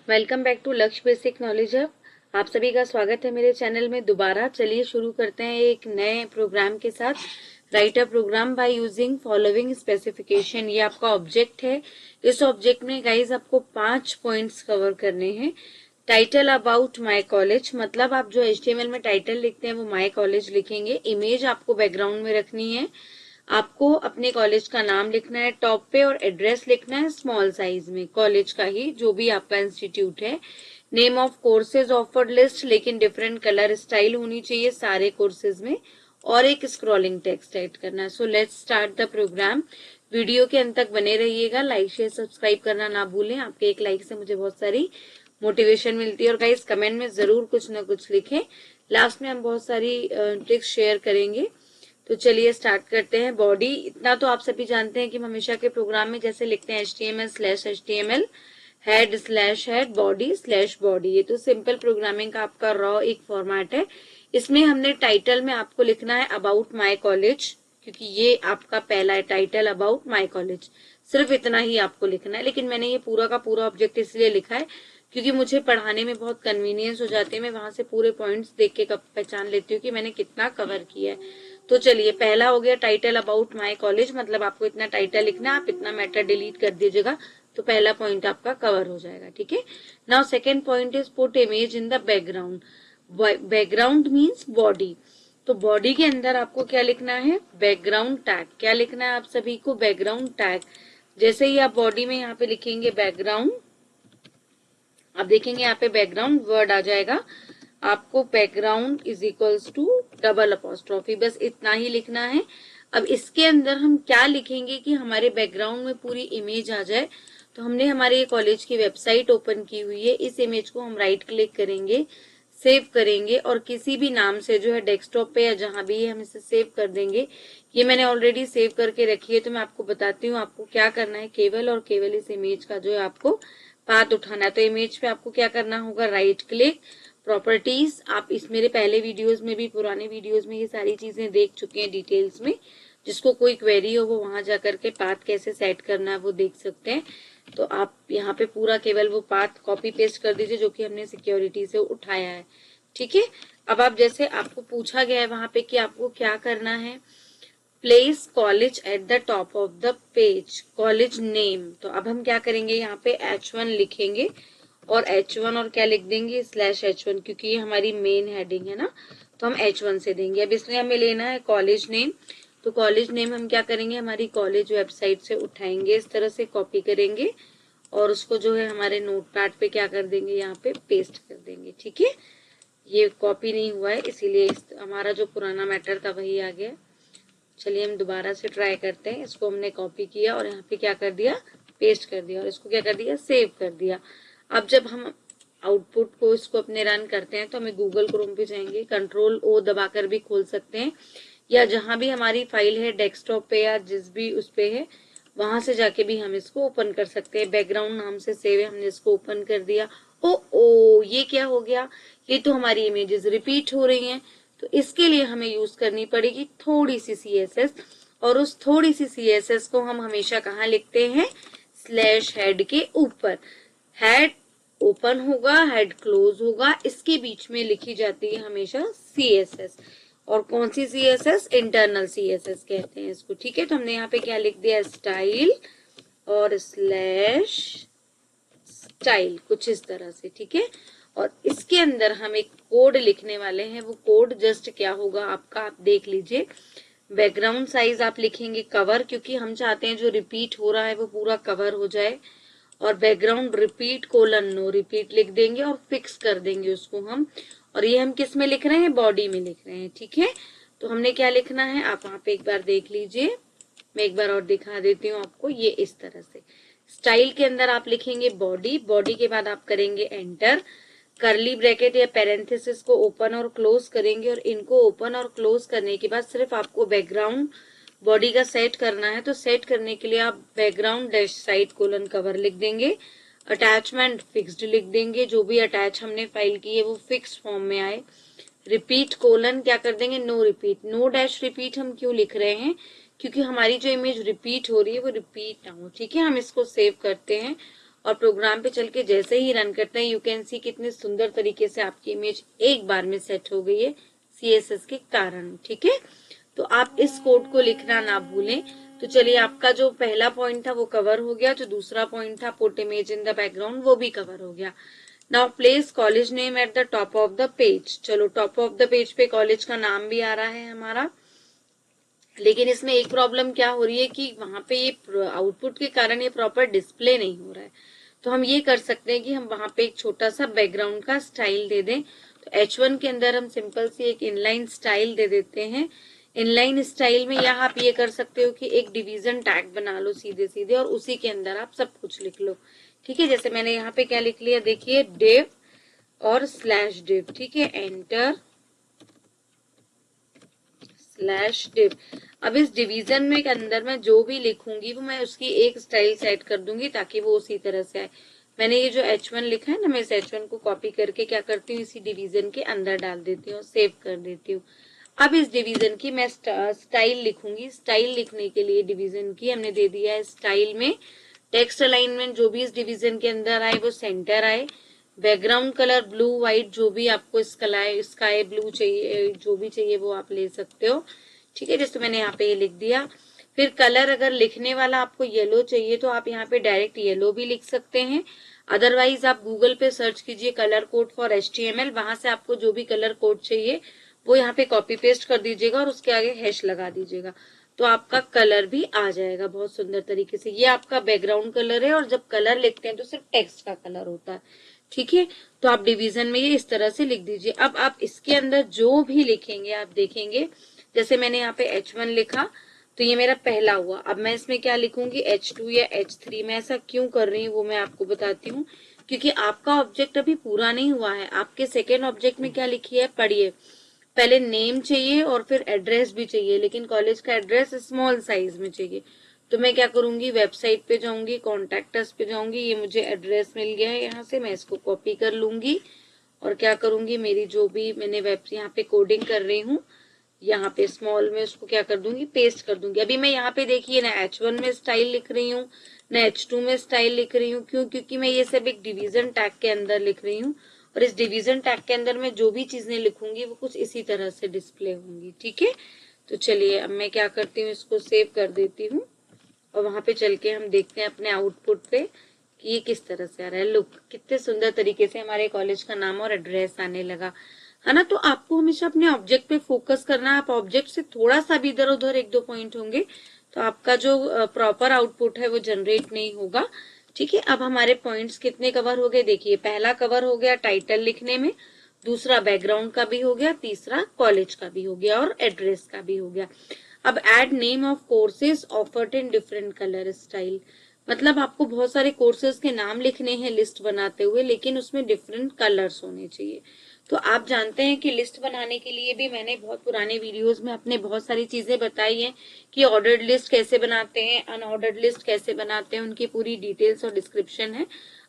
Welcome back to लक्ष्य basic knowledge hub. आप सभी का स्वागत है मेरे चैनल में दोबारा। चलिए शुरू करते हैं एक नए प्रोग्राम के साथ। Write a program by using following specification. ये आपका ऑब्जेक्ट है। इस ऑब्जेक्ट में गाइज आपको 5 पॉइंट्स कवर करने हैं। टाइटल अबाउट माय कॉलेज, मतलब आप जो HTML में टाइटल लिखते हैं वो माय कॉलेज लिखेंगे। इमेज आपको बैकग्राउंड में रखनी है। आपको अपने कॉलेज का नाम लिखना है टॉप पे और एड्रेस लिखना है स्मॉल साइज में, कॉलेज का ही जो भी आपका इंस्टीट्यूट है। Name of courses offered list, लेकिन डिफरेंट कलर स्टाइल होनी चाहिए सारे कोर्सेज में, और एक स्क्रॉलिंग टेक्स्ट ऐड करना है। So let's start the program. Video के अंत तक बने रहिएगा। लाइक शेयर सब्सक्राइब करना ना भूलें। आपके एक लाइक से मुझे बहुत सारी मोटिवेशन मिलती है। और गाइस कमेंट में जरूर कुछ ना कुछ लिखें। लास्ट में हम बहुत सारी ट्रिक्स शेयर करेंगे। तो चलिए स्टार्ट करते हैं। बॉडी, इतना तो आप सभी जानते हैं कि हम हमेशा के प्रोग्राम में जैसे लिखते हैं HTML/HTML, हेड/हेड, बॉडी/बॉडी। ये तो सिंपल प्रोग्रामिंग का आपका रॉ एक फॉर्मेट है। इसमें हमने टाइटल में आपको लिखना है अबाउट माय कॉलेज, क्योंकि ये आपका पहला है टाइटल अबाउट माय कॉलेज। सिर्फ इतना ही आपको लिखना है। लेकिन मैंने ये पूरा का पूरा ऑब्जेक्ट इसलिए लिखा है क्योंकि मुझे पढ़ाने में बहुत कन्वीनियंस हो जाते हैं। मैं वहां से पूरे पॉइंट्स देख के पहचान लेती हूँ कि मैंने कितना कवर किया है। तो चलिए, पहला हो गया टाइटल अबाउट माय कॉलेज, मतलब आपको इतना टाइटल लिखना है, आप इतना मैटर डिलीट कर दीजिएगा तो पहला पॉइंट आपका कवर हो जाएगा। ठीक है। Now second point is put image in the background. Background means body. तो बॉडी के अंदर आपको क्या लिखना है? Background tag. क्या लिखना है आप सभी को? Background tag. जैसे ही आप बॉडी में यहाँ पे लिखेंगे बैकग्राउंड, आप देखेंगे यहाँ पे बैकग्राउंड वर्ड आ जाएगा। आपको background is equals to double apostrophe, बस इतना ही लिखना है। अब इसके अंदर हम क्या लिखेंगे कि हमारे बैकग्राउंड में पूरी इमेज आ जाए। तो हमने हमारे कॉलेज की वेबसाइट ओपन की हुई है। इस इमेज को हम राइट क्लिक करेंगे, सेव करेंगे और किसी भी नाम से जो है डेस्कटॉप पे या जहां भी है हम इसे सेव कर देंगे। ये मैंने ऑलरेडी सेव करके रखी है। तो मैं आपको बताती हूँ आपको क्या करना है। केवल और केवल इस इमेज का जो है आपको पाथ उठाना है। तो इमेज पे आपको क्या करना होगा? Right click, properties. आप इस मेरे पहले वीडियोस में भी, पुराने वीडियोस में ये सारी चीजें देख चुके हैं डिटेल्स में। जिसको कोई क्वेरी हो वो वहां जाकर के पाथ कैसे सेट करना है वो देख सकते हैं। तो आप यहाँ पे पूरा केवल वो पाथ कॉपी पेस्ट कर दीजिए जो कि हमने सिक्योरिटी से उठाया है। ठीक है। अब आप जैसे आपको पूछा गया है वहां पे कि आपको क्या करना है, place college at the top of the page, college name. तो अब हम क्या करेंगे, यहाँ पे H1 लिखेंगे और H1 और क्या लिख देंगे? /H1, क्योंकि ये हमारी मेन हेडिंग है ना, तो हम H1 से देंगे। अब इसमें हमें लेना है कॉलेज नेम। तो कॉलेज नेम हम क्या करेंगे? हमारी कॉलेज वेबसाइट से उठाएंगे, इस तरह से कॉपी करेंगे और उसको जो है हमारे नोटपैड पे क्या कर देंगे? यहाँ पे पेस्ट कर देंगे। ठीक है। ये कॉपी नहीं हुआ है इसीलिए हमारा जो पुराना मैटर था वही आ गया। चलिए हम दोबारा से ट्राई करते हैं। इसको हमने कॉपी किया और यहाँ पे क्या कर दिया? पेस्ट कर दिया और इसको क्या कर दिया? सेव कर दिया। अब जब हम आउटपुट को इसको अपने रन करते हैं तो हमें गूगल क्रोम पे जाएंगे, Ctrl+O दबाकर भी खोल सकते हैं, या जहां भी हमारी फाइल है डेस्कटॉप पे या जिस भी उस पे है वहां से जाके भी हम इसको ओपन कर सकते हैं। बैकग्राउंड नाम से सेव है, हमने इसको ओपन कर दिया। ओ ये क्या हो गया? ये तो हमारी इमेजेस रिपीट हो रही हैं। तो इसके लिए हमें यूज करनी पड़ेगी थोड़ी सी CSS, और उस थोड़ी सी CSS को हम हमेशा कहाँ लिखते हैं? /हेड के ऊपर। हेड ओपन होगा, हेड क्लोज होगा, इसके बीच में लिखी जाती है हमेशा CSS। और कौन सी CSS? इंटरनल CSS कहते हैं इसको। ठीक है। तो हमने यहाँ पे क्या लिख दिया? स्टाइल और /स्टाइल, कुछ इस तरह से। ठीक है। और इसके अंदर हम एक कोड लिखने वाले हैं। वो कोड जस्ट क्या होगा आपका, आप देख लीजिए। बैकग्राउंड साइज आप लिखेंगे कवर, क्योंकि हम चाहते हैं जो रिपीट हो रहा है वो पूरा कवर हो जाए। और बैकग्राउंड रिपीट :नो रिपीट लिख देंगे और फिक्स कर देंगे उसको हम। और ये हम किस में लिख रहे हैं? बॉडी में लिख रहे हैं। ठीक है। तो हमने क्या लिखना है आप वहां पे एक बार देख लीजिए। मैं एक बार और दिखा देती हूँ आपको। ये इस तरह से स्टाइल के अंदर आप लिखेंगे बॉडी। बॉडी के बाद आप करेंगे एंटर। करली ब्रैकेट या पैरेंथेसिस को ओपन और क्लोज करेंगे, और इनको ओपन और क्लोज करने के बाद सिर्फ आपको बैकग्राउंड बॉडी का सेट करना है। तो सेट करने के लिए आप बैकग्राउंड -site: कवर लिख देंगे। अटैचमेंट फिक्स्ड लिख देंगे, जो भी अटैच हमने फाइल की है वो फिक्स फॉर्म में आए। रिपीट : क्या कर देंगे? No repeat. No dash repeat हम क्यों लिख रहे हैं? क्योंकि हमारी जो इमेज रिपीट हो रही है वो रिपीट ना हो। ठीक है। हम इसको सेव करते हैं और प्रोग्राम पे चल के जैसे ही रन करते हैं यू कैन सी कितने सुंदर तरीके से आपकी इमेज एक बार में सेट हो गई है CSS के कारण। ठीक है, तो आप इस कोड को लिखना ना भूलें। तो चलिए, आपका जो पहला पॉइंट था वो कवर हो गया, जो दूसरा पॉइंट था put image in the background वो भी कवर हो गया। Now place college name at the top of the page. चलो, टॉप ऑफ द पेज पे कॉलेज का नाम भी आ रहा है हमारा, लेकिन इसमें एक प्रॉब्लम क्या हो रही है कि वहां पे ये आउटपुट के कारण ये प्रॉपर डिस्प्ले नहीं हो रहा है। तो हम ये कर सकते हैं कि हम वहां पे एक छोटा सा बैकग्राउंड का स्टाइल दे दें। तो H1 के अंदर हम सिंपल सी एक इनलाइन स्टाइल दे देते हैं। इनलाइन स्टाइल में यहाँ आप ये कर सकते हो कि एक डिवीजन टैग बना लो सीधे सीधे और उसी के अंदर आप सब कुछ लिख लो। ठीक है, जैसे मैंने यहाँ पे क्या लिख लिया, देखिए डिव और स्लैश डिव। ठीक है, एंटर स्लैश डिव। अब इस डिवीजन में के अंदर मैं जो भी लिखूंगी वो मैं उसकी एक स्टाइल सेट कर दूंगी ताकि वो उसी तरह से आए। मैंने ये जो H1 लिखा है ना, मैं इस H1 को कॉपी करके क्या करती हूँ, इसी डिवीजन के अंदर डाल देती हूँ, सेव कर देती हूँ। अब इस डिवीजन की मैं स्टाइल लिखूंगी। स्टाइल लिखने के लिए डिवीजन की हमने दे दिया है स्टाइल में टेक्स्ट अलाइनमेंट जो भी इस डिवीजन के अंदर आए वो सेंटर आए। बैकग्राउंड कलर ब्लू व्हाइट जो भी आपको स्काई ब्लू चाहिए, जो भी चाहिए वो आप ले सकते हो। ठीक है, जैसे मैंने यहाँ पे ये लिख दिया। फिर कलर अगर लिखने वाला आपको येलो चाहिए तो आप यहाँ पे डायरेक्ट येलो भी लिख सकते हैं। अदरवाइज आप गूगल पे सर्च कीजिए कलर कोड फॉर HTML, वहां से आपको जो भी कलर कोड चाहिए वो यहाँ पे कॉपी पेस्ट कर दीजिएगा और उसके आगे हैश लगा दीजिएगा, तो आपका कलर भी आ जाएगा बहुत सुंदर तरीके से। ये आपका बैकग्राउंड कलर है और जब कलर लिखते हैं तो सिर्फ टेक्स्ट का कलर होता है। ठीक है, तो आप डिवीजन में ये इस तरह से लिख दीजिए। अब आप इसके अंदर जो भी लिखेंगे आप देखेंगे, जैसे मैंने यहाँ पे H1 लिखा तो ये मेरा पहला हुआ। अब मैं इसमें क्या लिखूंगी, H2 या H3। मैं ऐसा क्यों कर रही हूँ वो मैं आपको बताती हूँ, क्योंकि आपका ऑब्जेक्ट अभी पूरा नहीं हुआ है। आपके सेकेंड ऑब्जेक्ट में क्या लिखी है पढ़िए, पहले नेम चाहिए और फिर एड्रेस भी चाहिए, लेकिन कॉलेज का एड्रेस स्मॉल साइज में चाहिए। तो मैं क्या करूंगी, वेबसाइट पे जाऊंगी, कॉन्टैक्टस पे जाऊंगी, ये मुझे एड्रेस मिल गया है, यहाँ से मैं इसको कॉपी कर लूंगी और क्या करूंगी, मेरी जो भी मैंने यहाँ पे कोडिंग कर रही हूँ यहाँ पे स्मॉल में उसको क्या कर दूंगी, पेस्ट कर दूंगी। अभी मैं यहाँ पे देखिए ना H1 में स्टाइल लिख रही हूँ ना H2 में स्टाइल लिख रही हूँ। क्यों, क्योंकि मैं ये सब एक डिवीजन टैग के अंदर लिख रही हूँ और इस डिवीजन टैग के अंदर मैं जो भी चीजें लिखूंगी वो कुछ इसी तरह से डिस्प्ले होंगी। ठीक है, तो चलिए अब मैं क्या करती हूँ, इसको सेव कर देती हूँ और वहां पे चल के हम देखते हैं अपने आउटपुट पे कि ये किस तरह से आ रहा है। लुक, कितने सुंदर तरीके से हमारे कॉलेज का नाम और एड्रेस आने लगा है ना। तो आपको हमेशा अपने ऑब्जेक्ट पे फोकस करना है। आप ऑब्जेक्ट से थोड़ा सा भी इधर उधर एक दो पॉइंट होंगे तो आपका जो प्रॉपर आउटपुट है वो जनरेट नहीं होगा। ठीक है, अब हमारे पॉइंट्स कितने कवर हो गए, देखिए पहला कवर हो गया टाइटल लिखने में, दूसरा बैकग्राउंड का भी हो गया, तीसरा कॉलेज का भी हो गया और एड्रेस का भी हो गया। अब add name of courses offered in different colour style, मतलब आपको बहुत सारे कोर्सेज के नाम लिखने हैं लिस्ट बनाते हुए, लेकिन उसमें डिफरेंट कलर्स होने चाहिए। तो आप जानते हैं कि लिस्ट बनाने के लिए भी मैंने बहुत पुराने वीडियोस में अपने बहुत सारी चीजें बताई हैं कि ऑर्डर्ड लिस्ट कैसे बनाते हैं, अनऑर्डर्ड लिस्ट कैसे बनाते हैं, उनकी पूरी डिटेल्स और डिस्क्रिप्शन है,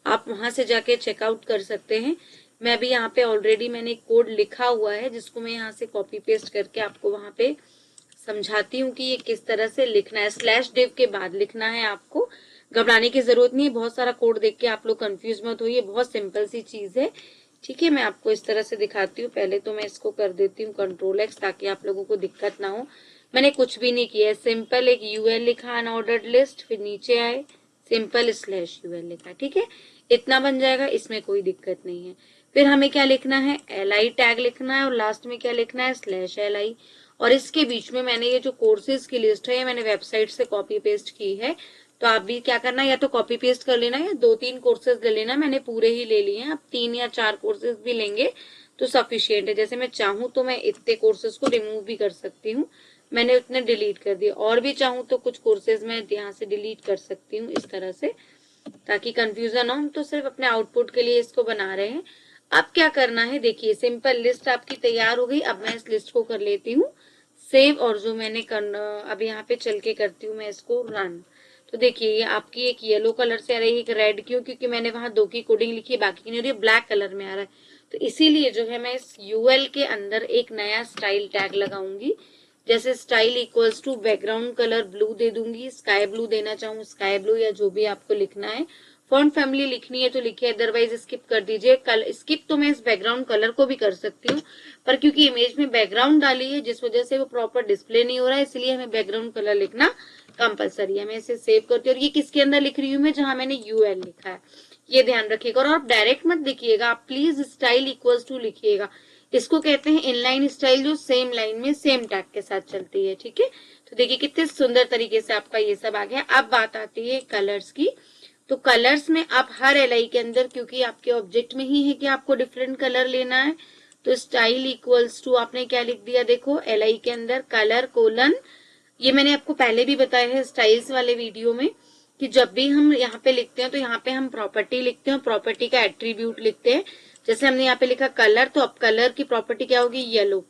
आप वहां से जाके चेकआउट कर सकते हैं। मैं अभी यहाँ पे ऑलरेडी मैंने कोड लिखा हुआ है जिसको मैं यहाँ से कॉपी पेस्ट करके आपको वहां पे समझाती हूँ कि ये किस तरह से लिखना है। स्लैश डिव के बाद लिखना है, आपको घबराने की जरूरत नहीं है। बहुत सारा कोड देख के आप लोग कंफ्यूज मत होइए, बहुत सिंपल सी चीज है। ठीक है, मैं आपको इस तरह से दिखाती हूँ। पहले तो मैं इसको कर देती हूँ Ctrl+X ताकि आप लोगों को दिक्कत ना हो। मैंने कुछ भी नहीं किया है, सिंपल एक UL लिखा अनऑर्डर्ड लिस्ट, फिर नीचे आए सिंपल /UL लिखा। ठीक है, इतना बन जाएगा, इसमें कोई दिक्कत नहीं है। फिर हमें क्या लिखना है, LI टैग लिखना है और लास्ट में क्या लिखना है, /LI। और इसके बीच में मैंने ये जो कोर्सेज की लिस्ट है मैंने वेबसाइट से कॉपी पेस्ट की है। तो आप भी क्या करना, या तो कॉपी पेस्ट कर लेना या 2-3 कोर्सेज ले लेना। मैंने पूरे ही ले लिए हैं, आप 3 या 4 कोर्सेज भी लेंगे तो सफिशियंट है। जैसे मैं चाहूँ तो मैं इतने कोर्सेज को रिमूव भी कर सकती हूँ, मैंने उतने डिलीट कर दिए। और भी चाहूँ तो कुछ कोर्सेज मैं यहाँ से डिलीट कर सकती हूँ इस तरह से, ताकि कंफ्यूजन हो। हम तो सिर्फ अपने आउटपुट के लिए इसको बना रहे हैं। अब क्या करना है, देखिए सिंपल लिस्ट आपकी तैयार हो गई। अब मैं इस लिस्ट को कर लेती हूँ सेव, और जो मैंने अब यहाँ पे चल के करती हूँ मैं इसको रन। तो देखिए ये आपकी एक येलो कलर से आ रही है, एक रेड, क्यों, क्योंकि मैंने वहां 2 की कोडिंग लिखी है, बाकी की नहीं हो रही, ब्लैक कलर में आ रहा है। तो इसीलिए जो है मैं इस UL के अंदर एक नया स्टाइल टैग लगाऊंगी। जैसे style equals to background colour blue दे दूंगी, स्काई ब्लू देना चाहूँ स्काई ब्लू, या जो भी आपको लिखना है। फॉन्ट फैमिली लिखनी है तो लिखिए, अदरवाइज स्किप कर दीजिए। स्किप तो मैं इस बैकग्राउंड कलर को भी कर सकती हूँ, पर क्योंकि इमेज में बैकग्राउंड डाली है जिस वजह से वो प्रॉपर डिस्प्ले नहीं हो रहा है, इसलिए हमें बैकग्राउंड कलर लिखना कंपलसरी है। मैं इसे सेव करती हूँ और ये किसके अंदर लिख रही हूँ मैं, जहां मैंने यूएल लिखा है, ये ध्यान रखिएगा। और आप डायरेक्ट मत लिखिएगा, आप प्लीज स्टाइल इक्वल्स टू लिखिएगा। इसको कहते हैं इनलाइन स्टाइल, जो सेम लाइन में सेम टैग के साथ चलती है, ठीक है। तो देखिए कितने सुंदर तरीके से आपका ये सब आ गया। अब बात आती है कलर्स की। तो कलर्स में आप हर एलआई के अंदर, क्योंकि आपके ऑब्जेक्ट में ही है कि आपको डिफरेंट कलर लेना है, तो स्टाइल इक्वल्स टू आपने क्या लिख दिया, देखो एलआई के अंदर कलर कोलन, ये मैंने आपको पहले भी बताया है स्टाइल्स वाले वीडियो में, कि जब भी हम यहाँ पे लिखते हैं तो यहाँ पे हम प्रॉपर्टी लिखते हैं, प्रॉपर्टी का एट्रीब्यूट लिखते हैं। जैसे हमने यहाँ पे लिखा कलर, तो अब कलर की प्रॉपर्टी क्या होगी, येलो।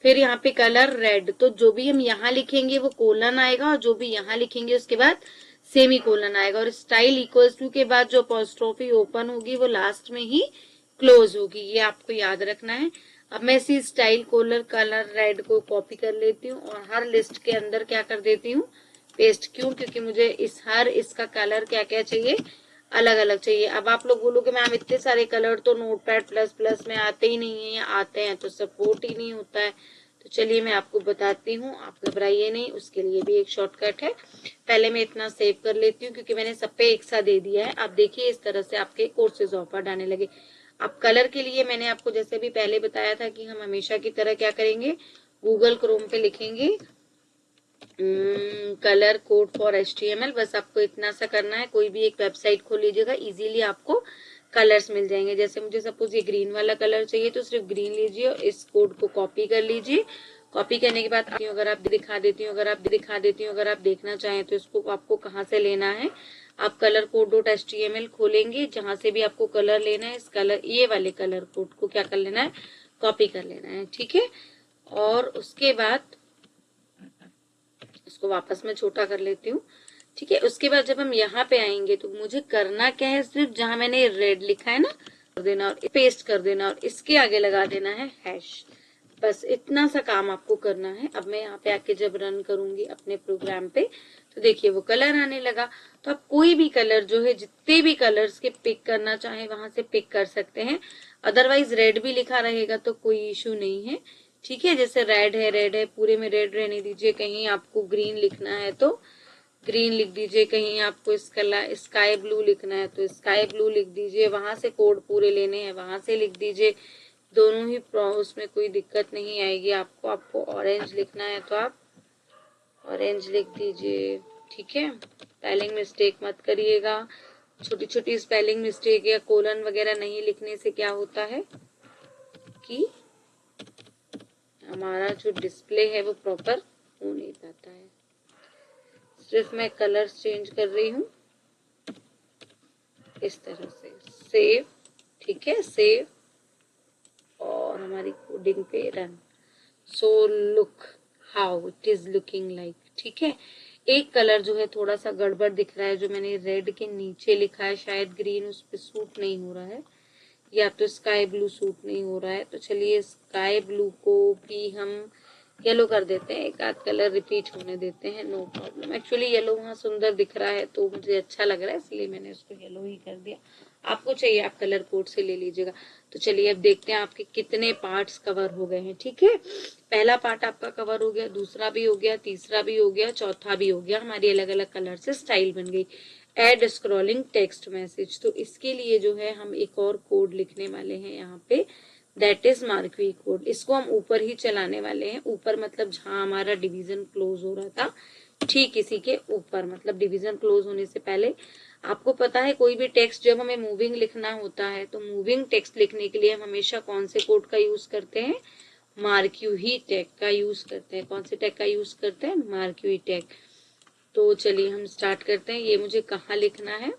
फिर यहाँ पे कलर रेड, तो जो भी हम यहाँ लिखेंगे वो कोलन आएगा, और जो भी यहाँ लिखेंगे उसके बाद सेमी कोलन आएगा। और स्टाइल इक्वल्स टू के बाद जो अपॉस्ट्रोफी ओपन होगी वो लास्ट में ही क्लोज होगी, ये आपको याद रखना है। अब मैं इसी स्टाइल कलर रेड को कॉपी कर लेती हूँ और हर लिस्ट के अंदर क्या कर देती हूँ, पेस्ट। क्यों, क्योंकि मुझे इसका कलर क्या क्या चाहिए, अलग अलग चाहिए। अब आप लोग बोलोगे मैम इतने सारे कलर तो नोटपैड प्लस प्लस में आते ही नहीं है, या आते हैं तो सपोर्ट ही नहीं होता है। तो चलिए मैं आपको बताती हूँ, आप घबराइए नहीं, उसके लिए भी एक शॉर्टकट है। पहले मैं इतना सेव कर लेती हूँ क्योंकि मैंने सब पे एक साथ दे दिया है। अब देखिए इस तरह से आपके कोर्सेज ऑफर आने लगे। अब कलर के लिए मैंने आपको जैसे भी पहले बताया था कि हम हमेशा की तरह क्या करेंगे, गूगल क्रोम पे लिखेंगे कलर कोड फॉर HTML। बस आपको इतना सा करना है, कोई भी एक वेबसाइट खोल लीजिएगा, इजीली आपको कलर्स मिल जाएंगे। जैसे मुझे सपोज ये ग्रीन वाला कलर चाहिए तो सिर्फ ग्रीन लीजिए और इस कोड को कॉपी कर लीजिए। कॉपी करने के बाद अगर आप दिखा देती हूँ अगर आप देखना चाहें तो इसको आपको कहाँ से लेना है, आप कलर कोड .html खोलेंगे, जहां से भी आपको कलर लेना है, इस कलर ये वाले कलर कोड को क्या कर लेना है, कॉपी कर लेना है, ठीक है। और उसके बाद इसको वापस मैं छोटा कर लेती हूँ, ठीक है। उसके बाद जब हम यहाँ पे आएंगे तो मुझे करना क्या है, सिर्फ जहां मैंने रेड लिखा है ना कर देना और पेस्ट कर देना और इसके आगे लगा देना है हैश। बस इतना सा काम आपको करना है। अब मैं यहाँ पे आके जब रन करूंगी अपने प्रोग्राम पे तो देखिए वो कलर आने लगा। तो आप कोई भी कलर जो है, जितने भी कलर्स के पिक करना चाहे वहां से पिक कर सकते हैं। अदरवाइज रेड भी लिखा रहेगा तो कोई इश्यू नहीं है, ठीक है। जैसे रेड है पूरे में रेड रहने दीजिए, कहीं आपको ग्रीन लिखना है तो ग्रीन लिख दीजिए, कहीं आपको स्काई ब्लू लिखना है तो स्काई ब्लू लिख दीजिए, वहां से कोड पूरे लेने हैं वहां से लिख दीजिए, दोनों ही उसमें कोई दिक्कत नहीं आएगी आपको ऑरेंज लिखना है तो आप ऑरेंज लिख दीजिए, ठीक है। स्पेलिंग मिस्टेक मत करिएगा, छोटी छोटी स्पेलिंग मिस्टेक या कोलन वगैरह नहीं लिखने से क्या होता है कि हमारा जो डिस्प्ले है वो प्रॉपर हो नहीं पाता है। सिर्फ मैं कलर्स चेंज कर रही हूँ इस तरह से, सेव, ठीक है, सेव और हमारी कोडिंग पे run. So look how it is looking like, ठीक है। एक कलर जो है थोड़ा सा गड़बड़ दिख रहा है, जो मैंने रेड के नीचे लिखा है, शायद ग्रीन उस पर सूट नहीं हो रहा है, या तो स्काई ब्लू सूट नहीं हो रहा है। तो चलिए स्काई ब्लू को भी हम येलो कर देते हैं, एक आध कलर रिपीट होने देते हैं, नो प्रॉब्लम। एक्चुअली येलो वहाँ सुंदर दिख रहा है तो मुझे अच्छा लग रहा है, इसलिए मैंने उसको येलो ही कर दिया। आपको चाहिए आप कलर कोड से ले लीजिएगा। तो चलिए अब देखते हैं आपके कितने पार्ट्स कवर हो गए हैं, ठीक है। पहला पार्ट आपका कवर हो गया, दूसरा भी हो गया, तीसरा भी हो गया, चौथा भी हो गया। हमारी अलग अलग कलर से स्टाइल बन गई। एड स्क्रॉलिंग टेक्स्ट मैसेज, तो इसके लिए जो है हम एक और कोड लिखने वाले हैं यहाँ पे, दैट इज मार्क्वी कोड। इसको हम ऊपर ही चलाने वाले हैं, ऊपर मतलब जहां हमारा डिवीजन क्लोज हो रहा था ठीक इसी के ऊपर, मतलब डिवीजन क्लोज होने से पहले। आपको पता है कोई भी टेक्स्ट जब हमें मूविंग लिखना होता है तो मूविंग टेक्स्ट लिखने के लिए हम हमेशा कौन से कोड का यूज करते हैं, मार्क्वी टैग का यूज करते हैं। कौन से टैग का यूज करते हैं, मार्क्वी टैग। तो चलिए हम स्टार्ट करते हैं। ये मुझे कहाँ लिखना है,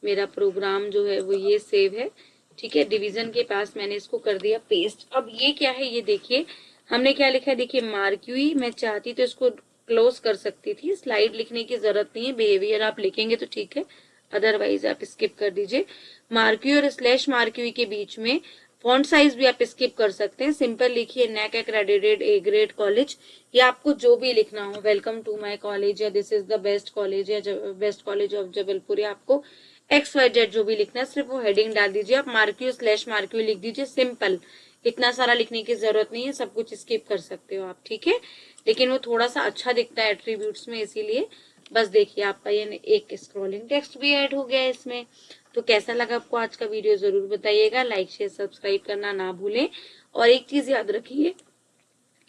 मेरा प्रोग्राम जो है वो ये सेव है, ठीक है। डिवीजन के पास मैंने इसको कर दिया पेस्ट। अब ये क्या है, ये देखिए हमने क्या लिखा है, देखिए मार्क्वी। मैं चाहती तो इसको क्लोज कर सकती थी, स्लाइड लिखने की जरूरत नहीं है, बिहेवियर आप लिखेंगे तो ठीक है, अदरवाइज आप स्किप कर दीजिए। मार्क्वी और स्लैश मार्क्वी के बीच में फॉन्ट साइज भी आप स्किप कर सकते हैं, सिंपल लिखिए NAC accredited A grade college, या आपको जो भी लिखना हो, वेलकम टू माय कॉलेज या this is the best college या बेस्ट कॉलेज ऑफ जबलपुर, या आपको XYZ जो भी लिखना है सिर्फ वो हेडिंग डाल दीजिए। आप मार्क्यू स्लैश मार्क्यू लिख दीजिए, सिंपल। इतना सारा लिखने की जरूरत नहीं है, सब कुछ स्किप कर सकते हो आप, ठीक है। लेकिन वो थोड़ा सा अच्छा दिखता है एट्रीब्यूट्स में, इसीलिए बस देखिए आपका ये एक स्क्रॉलिंग टेक्स्ट भी ऐड हो गया है इसमें। तो कैसा लगा आपको आज का वीडियो जरूर बताइएगा, लाइक शेयर सब्सक्राइब करना ना भूलें। और एक चीज याद रखिए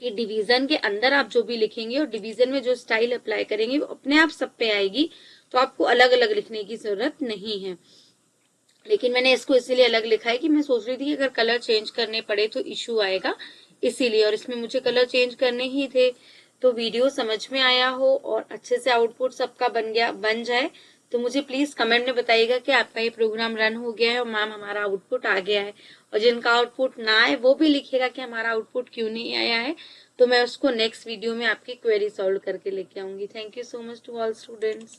कि डिवीजन के अंदर आप जो भी लिखेंगे और डिवीजन में जो स्टाइल अप्लाई करेंगे वो अपने आप सब पे आएगी, तो आपको अलग अलग लिखने की जरूरत नहीं है। लेकिन मैंने इसको इसीलिए अलग लिखा है कि मैं सोच रही थी कि अगर कलर चेंज करने पड़े तो इश्यू आएगा, इसीलिए। और इसमें मुझे कलर चेंज करने ही थे। तो वीडियो समझ में आया हो और अच्छे से आउटपुट सबका बन जाए तो मुझे प्लीज कमेंट में बताइएगा कि आपका ये प्रोग्राम रन हो गया है और मैम हमारा आउटपुट आ गया है। और जिनका आउटपुट ना आए वो भी लिखिएगा कि हमारा आउटपुट क्यों नहीं आया है, तो मैं उसको नेक्स्ट वीडियो में आपकी क्वेरी सॉल्व करके लेके आऊंगी। Thank you so much to all students.